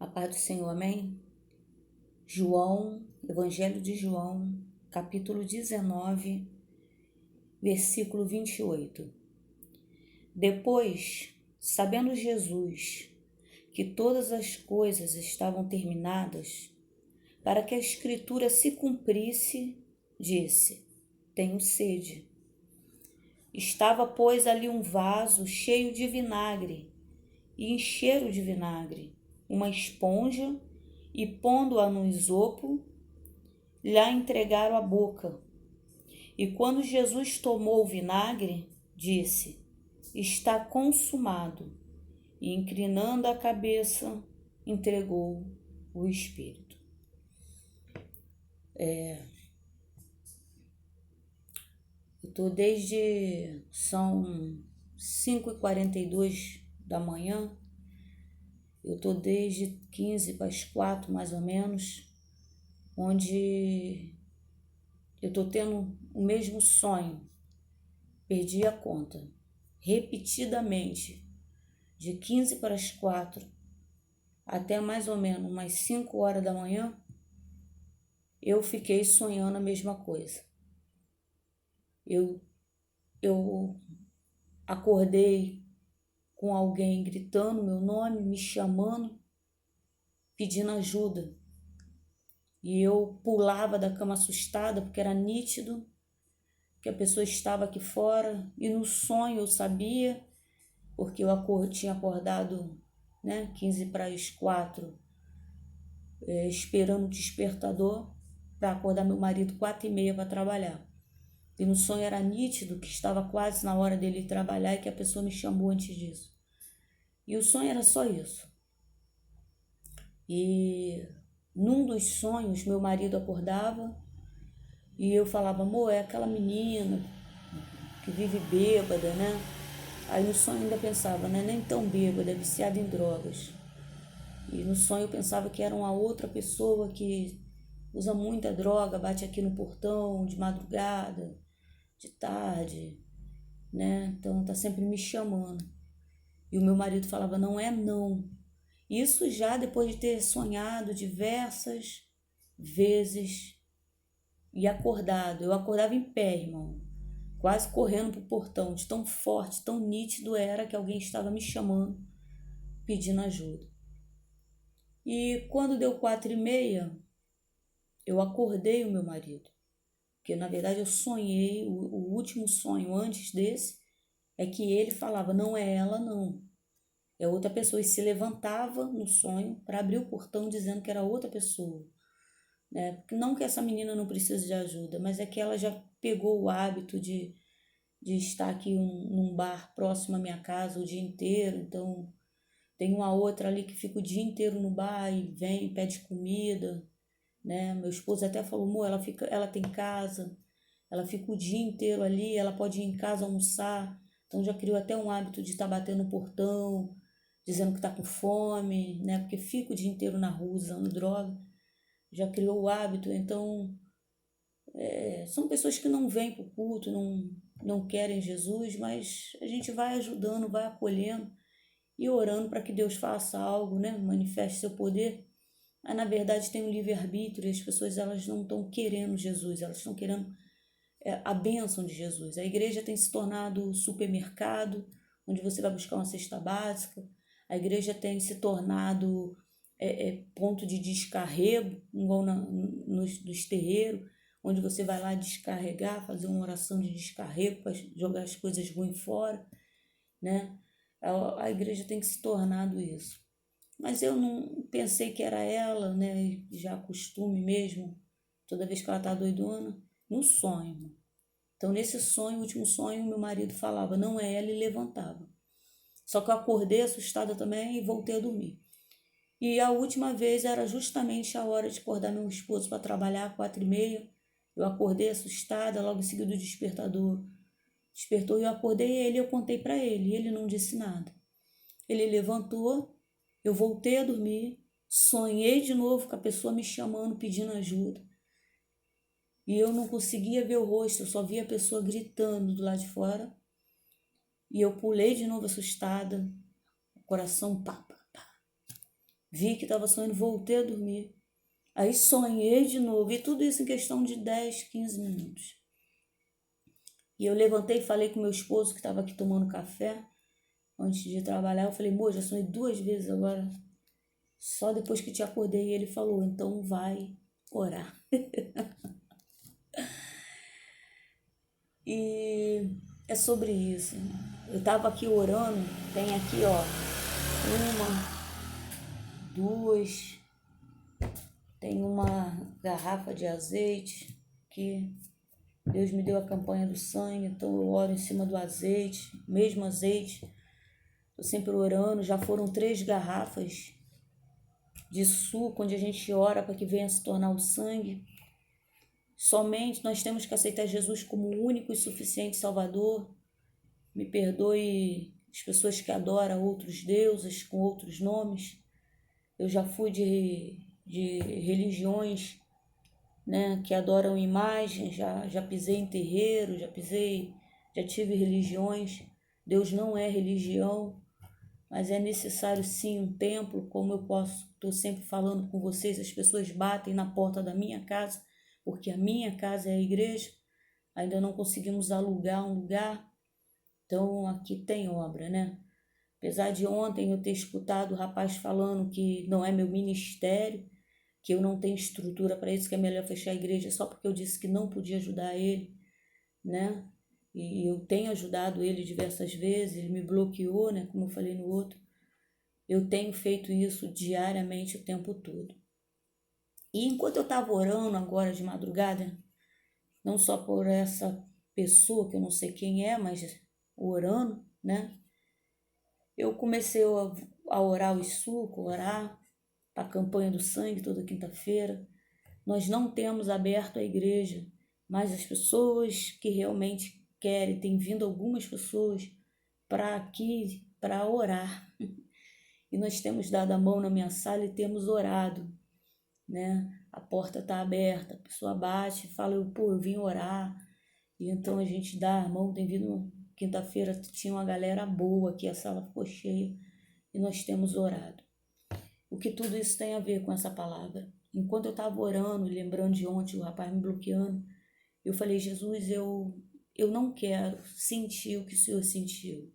A paz do Senhor, amém? Evangelho de João, capítulo 19, versículo 28. Depois, sabendo Jesus que todas as coisas estavam terminadas, para que a Escritura se cumprisse, disse: Tenho sede. Estava, pois, ali um vaso cheio de vinagre, e encheram de vinagre uma esponja, e pondo-a no isopo, lhe entregaram a boca. E quando Jesus tomou o vinagre, disse: Está consumado. E inclinando a cabeça, entregou o Espírito. São 5h42 da manhã. Eu estou desde 15 para as 4, mais ou menos, onde eu estou tendo o mesmo sonho. Perdi a conta. Repetidamente, de 15 para as 4 até mais ou menos umas 5 horas da manhã, eu fiquei sonhando a mesma coisa. Eu acordei com alguém gritando meu nome, me chamando, pedindo ajuda. E eu pulava da cama assustada, porque era nítido que a pessoa estava aqui fora. E no sonho eu sabia, porque eu tinha acordado, 15 para as 4, esperando o despertador para acordar meu marido 4h30 para trabalhar. E no sonho era nítido que estava quase na hora dele trabalhar e que a pessoa me chamou antes disso. E o sonho era só isso. E num dos sonhos, meu marido acordava e eu falava: amor, é aquela menina que vive bêbada, né? Aí no sonho eu ainda pensava, né? Nem tão bêbada, é viciada em drogas. E no sonho eu pensava que era uma outra pessoa que usa muita droga, bate aqui no portão de madrugada, de tarde, né? Então tá sempre me chamando. E o meu marido falava: não é não. Isso já depois de ter sonhado diversas vezes e acordado. Eu acordava em pé, irmão, quase correndo pro portão, de tão forte, tão nítido era que alguém estava me chamando, pedindo ajuda. E quando deu 4h30, eu acordei o meu marido, porque na verdade eu sonhei, o último sonho antes desse, é que ele falava: não é ela não, é outra pessoa, e se levantava no sonho para abrir o portão dizendo que era outra pessoa, né? Não que essa menina não precise de ajuda, mas é que ela já pegou o hábito de estar aqui num bar próximo à minha casa o dia inteiro. Então tem uma outra ali que fica o dia inteiro no bar e vem e pede comida, né? Meu esposo até falou: amor, ela tem casa, ela fica o dia inteiro ali, ela pode ir em casa almoçar. Então já criou até um hábito de estar batendo no portão, dizendo que está com fome, né? Porque fica o dia inteiro na rua usando droga. Já criou o hábito. Então são pessoas que não vêm para o culto, não querem Jesus, mas a gente vai ajudando, vai acolhendo e orando para que Deus faça algo, né? Manifeste seu poder. Mas na verdade tem um livre-arbítrio e as pessoas, elas não estão querendo Jesus, elas estão querendo a bênção de Jesus. A igreja tem se tornado supermercado, onde você vai buscar uma cesta básica. A igreja tem se tornado ponto de descarrego, igual nos terreiros, onde você vai lá descarregar, fazer uma oração de descarrego para jogar as coisas ruins fora, né? A igreja tem se tornado isso. Mas eu não pensei que era ela, né? Já costume mesmo, toda vez que ela tá doidona, no sonho. Então, nesse sonho, o último sonho, meu marido falava: não é ela, e levantava. Só que eu acordei assustada também e voltei a dormir. E a última vez era justamente a hora de acordar meu esposo para trabalhar, 4h30. Eu acordei assustada, logo em seguida o despertador despertou e eu acordei ele, eu contei para ele, e ele não disse nada. Ele levantou, eu voltei a dormir, sonhei de novo com a pessoa me chamando, pedindo ajuda. E eu não conseguia ver o rosto, eu só via a pessoa gritando do lado de fora. E eu pulei de novo assustada, coração pá, pá, pá. Vi que estava sonhando, voltei a dormir. Aí sonhei de novo, e tudo isso em questão de 10, 15 minutos. E eu levantei e falei com meu esposo, que estava aqui tomando café, antes de trabalhar. Eu falei, amor, já sonhei 2 vezes agora, só depois que te acordei. E ele falou, então vai orar. E é sobre isso. Eu estava aqui orando, tem aqui, ó, uma, duas, tem uma garrafa de azeite que Deus me deu a campanha do sangue, então eu oro em cima do azeite, mesmo azeite. Estou sempre orando, já foram 3 garrafas de suco, onde a gente ora para que venha se tornar o sangue. Somente nós temos que aceitar Jesus como o único e suficiente Salvador. Me perdoe as pessoas que adoram outros deuses com outros nomes. Eu já fui de religiões, né, que adoram imagens, já pisei em terreiro, já tive religiões. Deus não é religião, mas é necessário sim um templo, como estou sempre falando com vocês, as pessoas batem na porta da minha casa, porque a minha casa é a igreja, ainda não conseguimos alugar um lugar, então aqui tem obra, né? Apesar de ontem eu ter escutado o rapaz falando que não é meu ministério, que eu não tenho estrutura para isso, que é melhor fechar a igreja só porque eu disse que não podia ajudar ele, né? E eu tenho ajudado ele diversas vezes, ele me bloqueou, né? Como eu falei no outro. Eu tenho feito isso diariamente o tempo todo. E enquanto eu estava orando agora de madrugada, não só por essa pessoa, que eu não sei quem é, mas orando, né? Eu comecei a orar o suco, orar a campanha do sangue toda quinta-feira. Nós não temos aberto a igreja, mas as pessoas que realmente querem, tem vindo algumas pessoas para aqui para orar. E nós temos dado a mão na minha sala e temos orado, né? A porta está aberta, a pessoa bate, fala, eu vim orar. E então a gente dá a mão, tem vindo, quinta-feira tinha uma galera boa aqui, a sala ficou cheia e nós temos orado. O que tudo isso tem a ver com essa palavra? Enquanto eu estava orando, lembrando de ontem, o rapaz me bloqueando, eu falei, Jesus, eu não quero sentir o que o Senhor sentiu.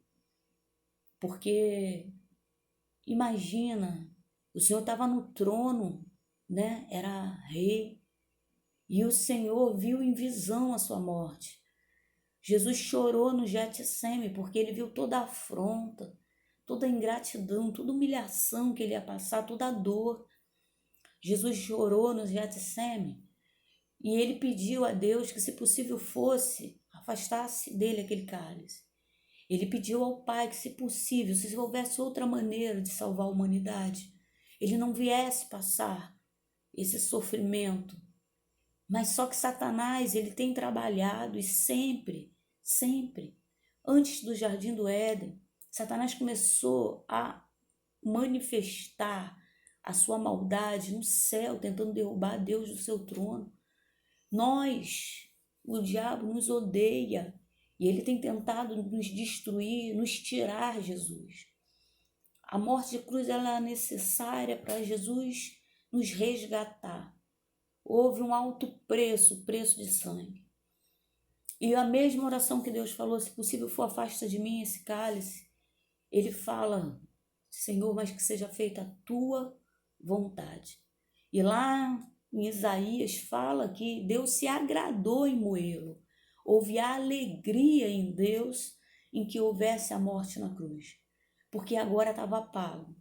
Porque imagina, o Senhor estava no trono, né? Era rei. E o Senhor viu em visão a sua morte. Jesus chorou no Getsêmani porque ele viu toda a afronta, toda a ingratidão, toda a humilhação que ele ia passar, toda a dor. Jesus chorou no Getsêmani e ele pediu a Deus que, se possível fosse, afastasse dele aquele cálice. Ele pediu ao Pai que, se possível, se houvesse outra maneira de salvar a humanidade, ele não viesse passar esse sofrimento. Mas só que Satanás, ele tem trabalhado e sempre, antes do Jardim do Éden, Satanás começou a manifestar a sua maldade no céu, tentando derrubar Deus do seu trono. O diabo nos odeia e ele tem tentado nos destruir, nos tirar Jesus. A morte de cruz ela é necessária para Jesus nos resgatar. Houve um alto preço, preço de sangue. E a mesma oração que Deus falou, se possível for, afasta de mim esse cálice. Ele fala, Senhor, mas que seja feita a tua vontade. E lá em Isaías fala que Deus se agradou em moê-lo. Houve alegria em Deus em que houvesse a morte na cruz. Porque agora estava pago.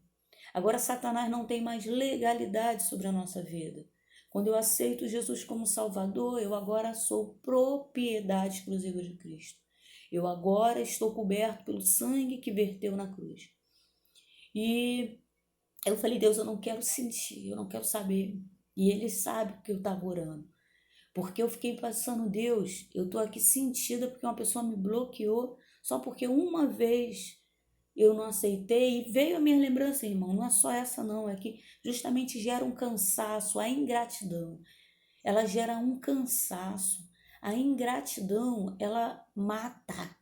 Agora Satanás não tem mais legalidade sobre a nossa vida. Quando eu aceito Jesus como Salvador, eu agora sou propriedade exclusiva de Cristo. Eu agora estou coberto pelo sangue que verteu na cruz. E eu falei, Deus, eu não quero sentir, eu não quero saber. E Ele sabe que eu estava orando. Porque eu fiquei pensando, Deus, eu estou aqui sentida porque uma pessoa me bloqueou só porque uma vez eu não aceitei. E veio a minha lembrança, irmão, não é só essa não, é que justamente gera um cansaço, a ingratidão. Ela gera um cansaço. A ingratidão, ela mata.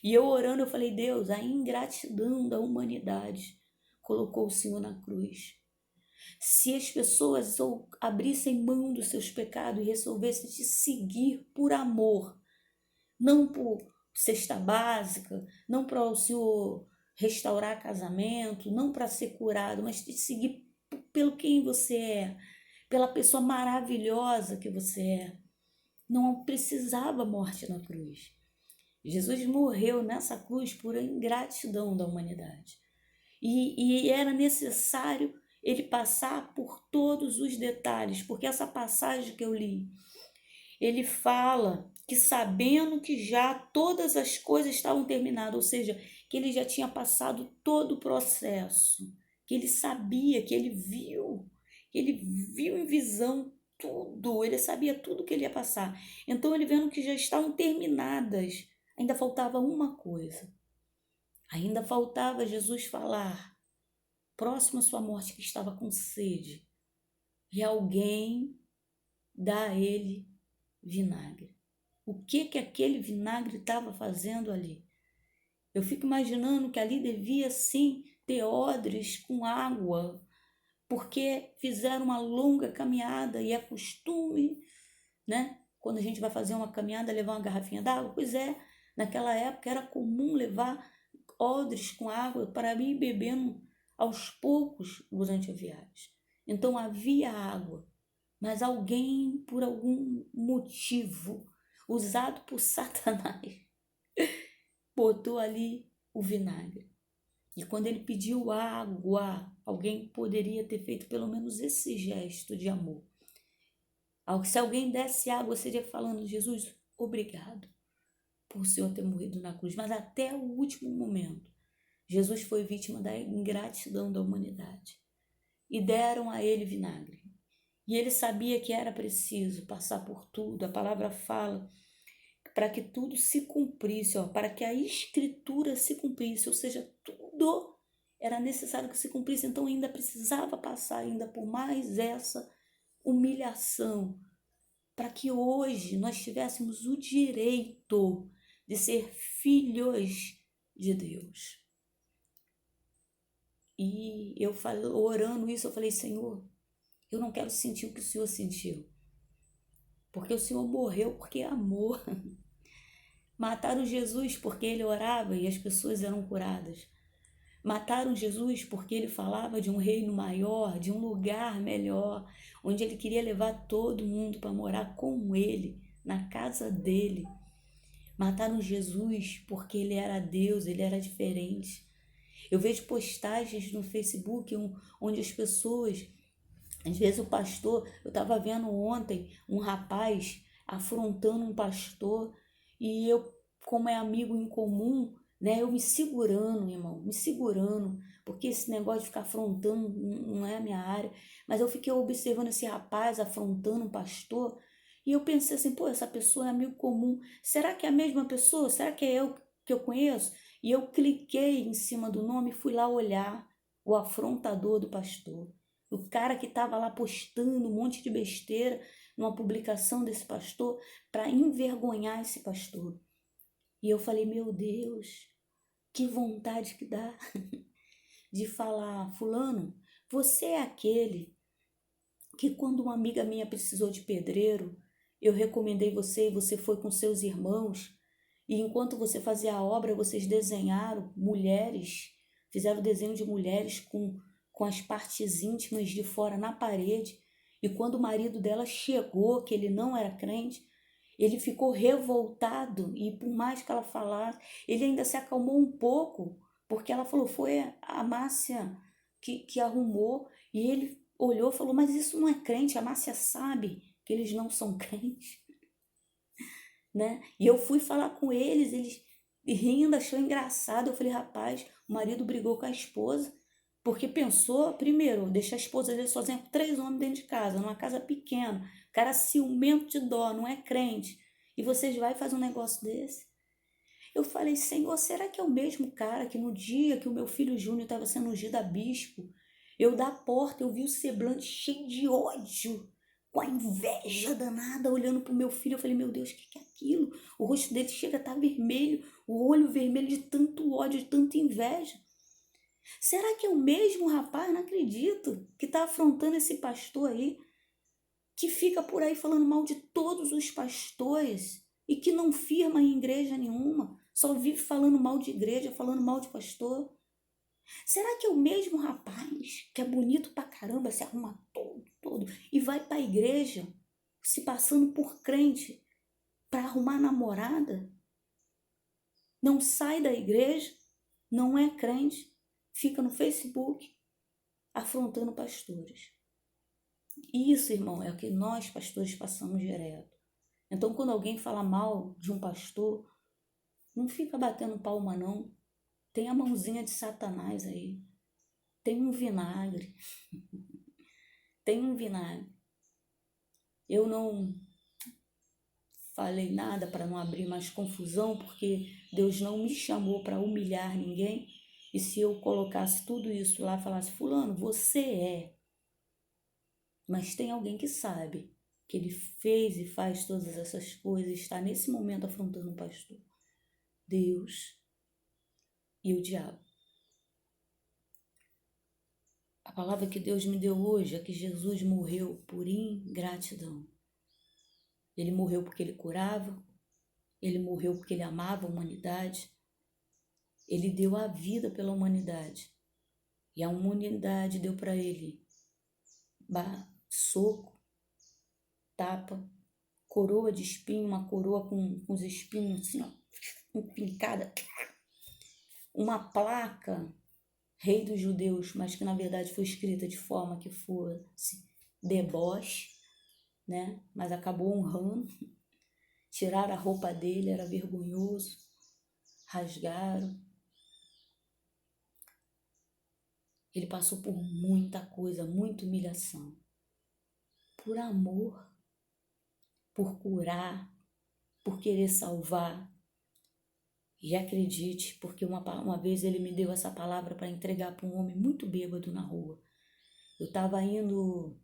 E eu orando, eu falei, Deus, a ingratidão da humanidade. colocou o Senhor na cruz. Se as pessoas abrissem mão dos seus pecados e resolvessem te seguir por amor, não por cesta básica, não para o Senhor restaurar casamento, não para ser curado, mas te seguir pelo quem você é, pela pessoa maravilhosa que você é. Não precisava morte na cruz. Jesus morreu nessa cruz por ingratidão da humanidade. E era necessário ele passar por todos os detalhes, porque essa passagem que eu li, ele fala que sabendo que já todas as coisas estavam terminadas, ou seja, que ele já tinha passado todo o processo, que ele sabia, que ele viu em visão tudo, ele sabia tudo que ele ia passar. Então ele vendo que já estavam terminadas, ainda faltava uma coisa. Ainda faltava Jesus falar, próximo à sua morte, que estava com sede, e alguém dá a ele vinagre. O que aquele vinagre estava fazendo ali? Eu fico imaginando que ali devia sim ter odres com água, porque fizeram uma longa caminhada e é costume, né? Quando a gente vai fazer uma caminhada, levar uma garrafinha d'água. Pois é, naquela época era comum levar odres com água para ir bebendo aos poucos durante a viagem. Então havia água, mas alguém, por algum motivo, usado por Satanás, botou ali o vinagre. E quando ele pediu água, alguém poderia ter feito pelo menos esse gesto de amor. Se alguém desse água, seria falando, Jesus, obrigado por o Senhor ter morrido na cruz. Mas até o último momento, Jesus foi vítima da ingratidão da humanidade. E deram a ele vinagre. E ele sabia que era preciso passar por tudo. A palavra fala para que tudo se cumprisse, para que a escritura se cumprisse, ou seja, tudo era necessário que se cumprisse. Então ainda precisava passar ainda por mais essa humilhação, para que hoje nós tivéssemos o direito de ser filhos de Deus. E eu orando isso, eu falei, Senhor, eu não quero sentir o que o Senhor sentiu, porque o Senhor morreu porque amou. Mataram Jesus porque ele orava e as pessoas eram curadas. Mataram Jesus porque ele falava de um reino maior, de um lugar melhor, onde ele queria levar todo mundo para morar com ele, na casa dele. Mataram Jesus porque ele era Deus, ele era diferente. Eu vejo postagens no Facebook onde as pessoas, às vezes o pastor, eu estava vendo ontem um rapaz afrontando um pastor e eu, como é amigo em comum, né, eu me segurando, irmão, me segurando, porque esse negócio de ficar afrontando não é a minha área, mas eu fiquei observando esse rapaz afrontando um pastor e eu pensei assim, pô, essa pessoa é amigo comum, será que é a mesma pessoa? Será que é eu que eu conheço? E eu cliquei em cima do nome e fui lá olhar o afrontador do pastor. O cara que estava lá postando um monte de besteira numa publicação desse pastor para envergonhar esse pastor. E eu falei, meu Deus, que vontade que dá de falar, fulano, você é aquele que quando uma amiga minha precisou de pedreiro, eu recomendei você e você foi com seus irmãos e enquanto você fazia a obra, vocês desenharam mulheres, fizeram desenho de mulheres com as partes íntimas de fora na parede. E quando o marido dela chegou, que ele não era crente, ele ficou revoltado e por mais que ela falasse, ele ainda se acalmou um pouco, porque ela falou, foi a Márcia que arrumou. E ele olhou e falou, mas isso não é crente, a Márcia sabe que eles não são crentes. Né? E eu fui falar com eles rindo, achou engraçado. Eu falei, rapaz, o marido brigou com a esposa, porque pensou, primeiro, deixar a esposa dele sozinha com 3 homens dentro de casa, numa casa pequena, o cara ciumento de dó, não é crente, e vocês vai fazer um negócio desse? Eu falei, Senhor, será que é o mesmo cara que no dia que o meu filho Júnior estava sendo ungido a bispo, eu da porta, eu vi o semblante cheio de ódio, com a inveja danada, olhando para o meu filho. Eu falei, meu Deus, o que é aquilo? O rosto dele chega a estar vermelho, o olho vermelho de tanto ódio, de tanta inveja. Será que é o mesmo rapaz, não acredito, que está afrontando esse pastor aí, que fica por aí falando mal de todos os pastores e que não firma em igreja nenhuma, só vive falando mal de igreja, falando mal de pastor? Será que é o mesmo rapaz que é bonito pra caramba, se arruma todo e vai pra igreja se passando por crente para arrumar namorada? Não sai da igreja, não é crente, fica no Facebook afrontando pastores. Isso, irmão, é o que nós pastores passamos direto. Então, quando alguém fala mal de um pastor, não fica batendo palma, não. Tem a mãozinha de Satanás aí. Tem um vinagre. Tem um vinagre. Eu não falei nada para não abrir mais confusão, porque Deus não me chamou para humilhar ninguém. E se eu colocasse tudo isso lá, falasse, fulano, você é. Mas tem alguém que sabe que ele fez e faz todas essas coisas, está nesse momento afrontando um pastor. Deus e o diabo. A palavra que Deus me deu hoje é que Jesus morreu por ingratidão. Ele morreu porque ele curava, ele morreu porque ele amava a humanidade, ele deu a vida pela humanidade. E a humanidade deu para ele soco, tapa, coroa de espinho, uma coroa com os espinhos assim, ó, empincada, uma placa, Rei dos Judeus, mas que na verdade foi escrita de forma que fosse deboche, né? Mas acabou honrando. Tiraram a roupa dele, era vergonhoso, rasgaram. Ele passou por muita coisa, muita humilhação. Por amor, por curar, por querer salvar. E acredite, porque uma vez ele me deu essa palavra para entregar para um homem muito bêbado na rua. Eu estava indo,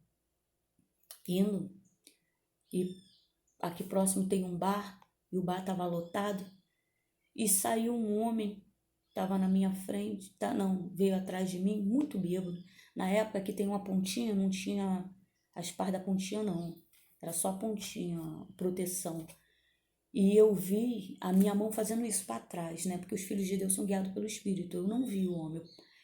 e aqui próximo tem um bar, e o bar estava lotado, e saiu um homem, estava na minha frente, veio atrás de mim, muito bêbado. Na época que tem uma pontinha, não tinha as partes da pontinha não, era só a pontinha, a proteção. E eu vi a minha mão fazendo isso para trás, né? Porque os filhos de Deus são guiados pelo Espírito. Eu não vi o homem.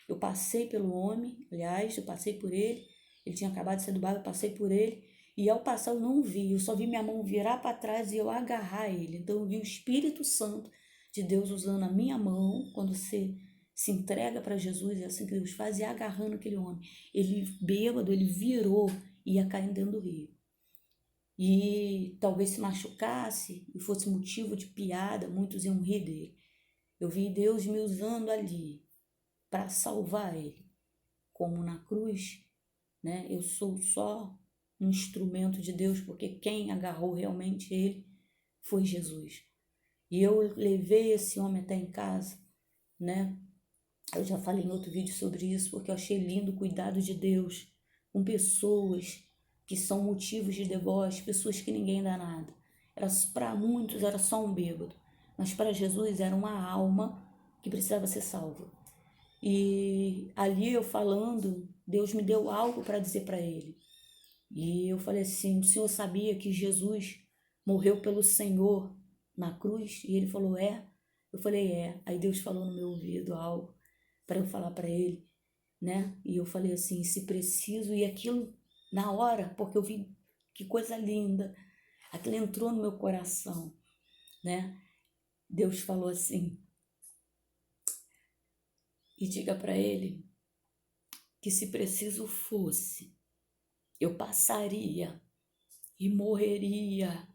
Eu passei pelo homem, aliás, eu passei por ele. Ele tinha acabado de sair do bar, eu passei por ele. E ao passar eu não vi. Eu só vi minha mão virar para trás e eu agarrar ele. Então eu vi o Espírito Santo de Deus usando a minha mão, quando você se entrega para Jesus, é assim que Deus faz, e agarrando aquele homem. Ele bêbado, ele virou e ia caindo dentro do rio. E talvez se machucasse e fosse motivo de piada, muitos iam rir dele. Eu vi Deus me usando ali para salvar ele. Como na cruz, né? Eu sou só um instrumento de Deus, porque quem agarrou realmente ele foi Jesus. E eu levei esse homem até em casa, né? Eu já falei em outro vídeo sobre isso, porque eu achei lindo o cuidado de Deus com pessoas que são motivos de deboche, pessoas que ninguém dá nada. Para muitos era só um bêbado, mas para Jesus era uma alma que precisava ser salva. E ali eu falando, Deus me deu algo para dizer para ele. E eu falei assim, o senhor sabia que Jesus morreu pelo Senhor na cruz? E ele falou, é? Eu falei, é. Aí Deus falou no meu ouvido algo para eu falar para ele, né? E eu falei assim, se preciso, e aquilo na hora, porque eu vi que coisa linda, aquilo entrou no meu coração, né? Deus falou assim, e diga para ele que se preciso fosse, eu passaria e morreria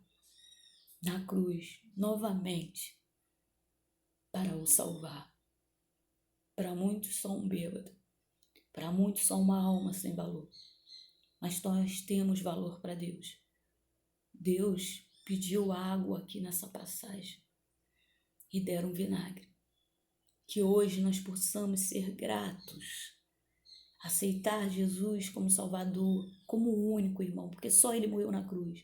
na cruz novamente para o salvar. Para muitos só um bêbado, para muitos só uma alma sem valor, mas nós temos valor para Deus. Deus pediu água aqui nessa passagem e deram vinagre. Que hoje nós possamos ser gratos, aceitar Jesus como Salvador, como o único irmão, porque só Ele morreu na cruz.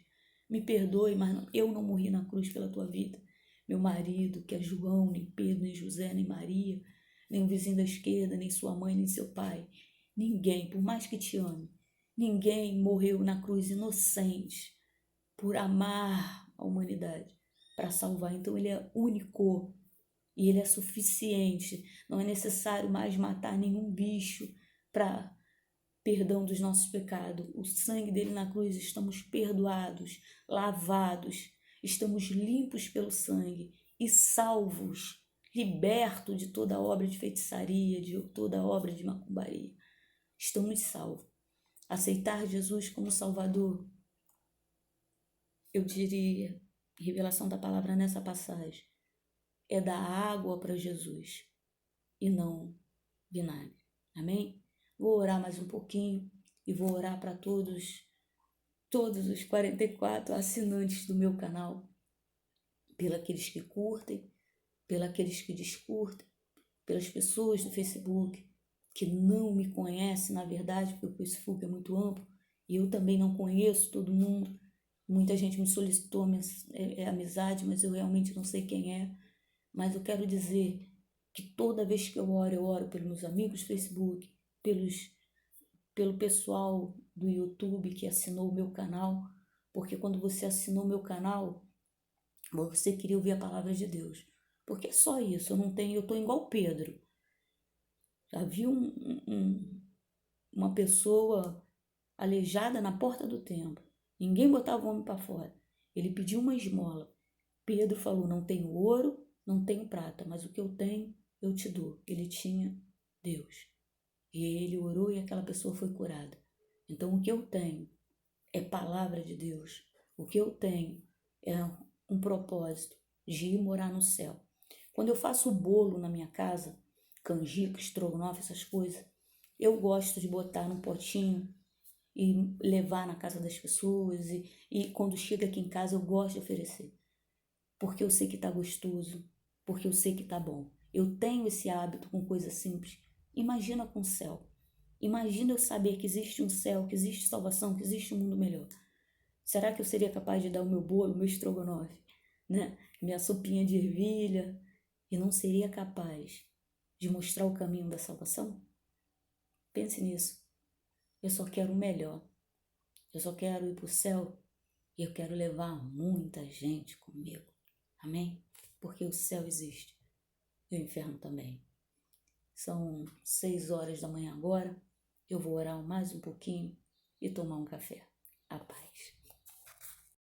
Me perdoe, mas eu não morri na cruz pela tua vida. Meu marido, que é João, nem Pedro, nem José, nem Maria, nem o vizinho da esquerda, nem sua mãe, nem seu pai. Ninguém, por mais que te ame, ninguém morreu na cruz inocente por amar a humanidade, para salvar. Então ele é único e ele é suficiente. Não é necessário mais matar nenhum bicho para perdão dos nossos pecados. O sangue dele na cruz, estamos perdoados, lavados, estamos limpos pelo sangue e salvos, libertos de toda obra de feitiçaria, de toda obra de macumbaria. Estamos salvos. Aceitar Jesus como Salvador, eu diria, revelação da palavra nessa passagem, é dar água para Jesus e não vinagre. Amém? Vou orar mais um pouquinho e vou orar para todos os 44 assinantes do meu canal, pelos que curtem, pelos que descurtem, pelas pessoas do Facebook que não me conhecem, na verdade, porque o Facebook é muito amplo e eu também não conheço todo mundo. Muita gente me solicitou amizade, mas eu realmente não sei quem é. Mas eu quero dizer que toda vez que eu oro pelos meus amigos do Facebook, pelo pessoal do YouTube que assinou o meu canal, porque quando você assinou o meu canal, você queria ouvir a palavra de Deus. Porque é só isso, eu tô igual Pedro. Já vi uma pessoa aleijada na porta do templo. Ninguém botava o homem para fora. Ele pediu uma esmola. Pedro falou, não tenho ouro, não tenho prata, mas o que eu tenho, eu te dou. Ele tinha Deus. E ele orou e aquela pessoa foi curada. Então, o que eu tenho é palavra de Deus. O que eu tenho é um propósito de ir morar no céu. Quando eu faço o bolo na minha casa, canjica, estrogonofe, essas coisas, eu gosto de botar num potinho e levar na casa das pessoas. E quando chega aqui em casa, eu gosto de oferecer. Porque eu sei que tá gostoso, porque eu sei que tá bom. Eu tenho esse hábito com coisas simples. Imagina com o céu. Imagina eu saber que existe um céu, que existe salvação, que existe um mundo melhor. Será que eu seria capaz de dar o meu bolo, o meu estrogonofe, né? Minha sopinha de ervilha, e não seria capaz de mostrar o caminho da salvação? Pense nisso. Eu só quero o melhor. Eu só quero ir para o céu e eu quero levar muita gente comigo. Amém? Porque o céu existe e o inferno também. São 6 horas da manhã agora. Eu vou orar mais um pouquinho e tomar um café. A paz.